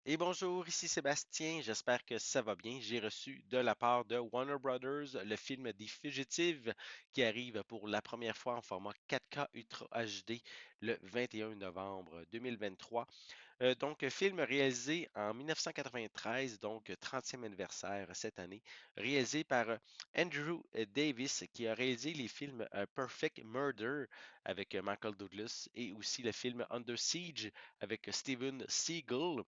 Et bonjour, ici Sébastien, j'espère que ça va bien. J'ai reçu de la part de Warner Brothers le film des Fugitives qui arrive pour la première fois en format 4K Ultra HD le 21 novembre 2023. Film réalisé en 1993, donc 30e anniversaire cette année, réalisé par Andrew Davis, qui a réalisé les films Perfect Murder avec Michael Douglas et aussi le film Under Siege avec Steven Seagal.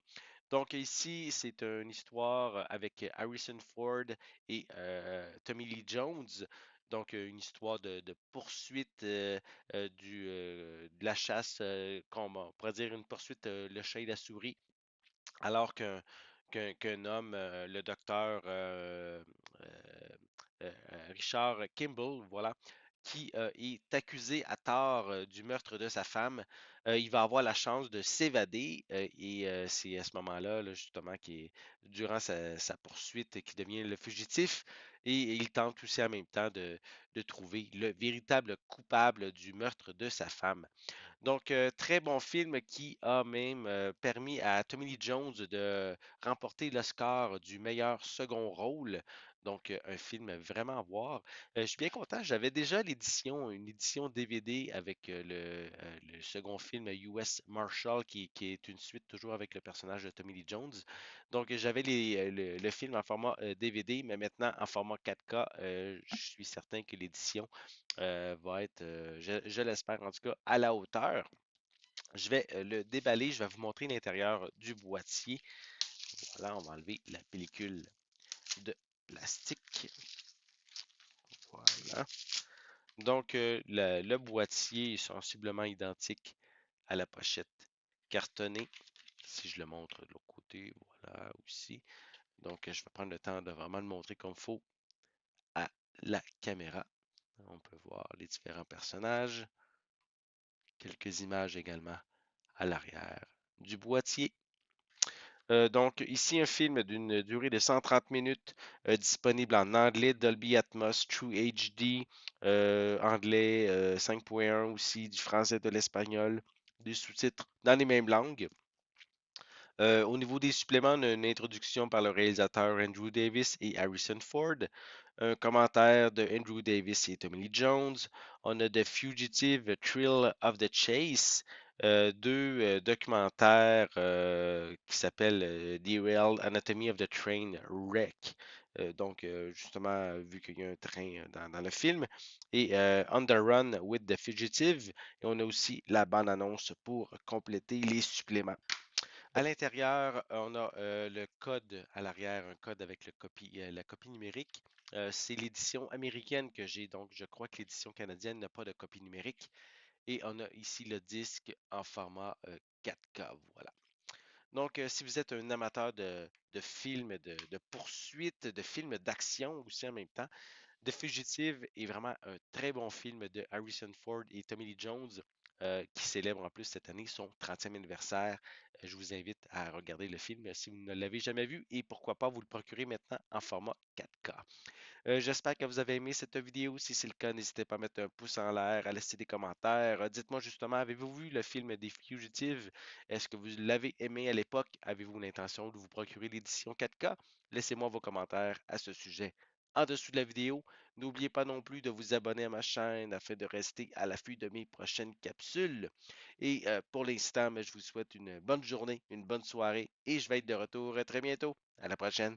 Donc ici, c'est une histoire avec Harrison Ford et Tommy Lee Jones. Une histoire de poursuite de la chasse, comme on pourrait dire une poursuite, le chat et la souris, alors qu'un homme, le docteur Richard Kimball, voilà, qui est accusé à tort du meurtre de sa femme. Il va avoir la chance de s'évader et c'est à ce moment-là, là, justement, durant sa poursuite, qui devient le fugitif et il tente aussi en même temps de trouver le véritable coupable du meurtre de sa femme. Très bon film qui a même permis à Tommy Lee Jones de remporter l'Oscar du meilleur second rôle. Un film vraiment à voir. Je suis bien content. J'avais déjà une édition DVD avec le second film US Marshall, qui est une suite toujours avec le personnage de Tommy Lee Jones. J'avais le film en format DVD, mais maintenant en format 4K. Je suis certain que l'édition va être, je l'espère en tout cas, à la hauteur. Je vais le déballer, je vais vous montrer l'intérieur du boîtier. Voilà, on va enlever la pellicule de plastique. Voilà. Le boîtier est sensiblement identique à la pochette cartonnée. Si je le montre de l'autre côté, voilà aussi. Je vais prendre le temps de vraiment le montrer comme il faut à la caméra. On peut voir les différents personnages. Quelques images également à l'arrière du boîtier. Ici, un film d'une durée de 130 minutes, disponible en anglais, Dolby Atmos, True HD, anglais 5.1 aussi, du français, de l'espagnol, des sous-titres dans les mêmes langues. Au niveau des suppléments, on a une introduction par le réalisateur Andrew Davis et Harrison Ford, un commentaire de Andrew Davis et Tommy Lee Jones. On a The Fugitive Thrill of the Chase, deux documentaires qui s'appellent Derailed Anatomy of the Train Wreck. Justement, vu qu'il y a un train dans le film, et On the Run with the Fugitive. Et on a aussi la bande-annonce pour compléter les suppléments. À l'intérieur, on a le code à l'arrière, un code avec la copie numérique. C'est l'édition américaine que j'ai, donc je crois que l'édition canadienne n'a pas de copie numérique. Et on a ici le disque en format 4K, voilà. Si vous êtes un amateur de films de poursuite, de films d'action aussi en même temps, The Fugitive est vraiment un très bon film de Harrison Ford et Tommy Lee Jones qui célèbre en plus cette année son 30e anniversaire. Je vous invite à regarder le film si vous ne l'avez jamais vu et pourquoi pas vous le procurer maintenant en format 4K. J'espère que vous avez aimé cette vidéo. Si c'est le cas, n'hésitez pas à mettre un pouce en l'air, à laisser des commentaires. Dites-moi justement, avez-vous vu le film des Fugitives? Est-ce que vous l'avez aimé à l'époque? Avez-vous l'intention de vous procurer l'édition 4K? Laissez-moi vos commentaires à ce sujet en dessous de la vidéo. N'oubliez pas non plus de vous abonner à ma chaîne afin de rester à l'affût de mes prochaines capsules. Et pour l'instant, je vous souhaite une bonne journée, une bonne soirée et je vais être de retour très bientôt. À la prochaine.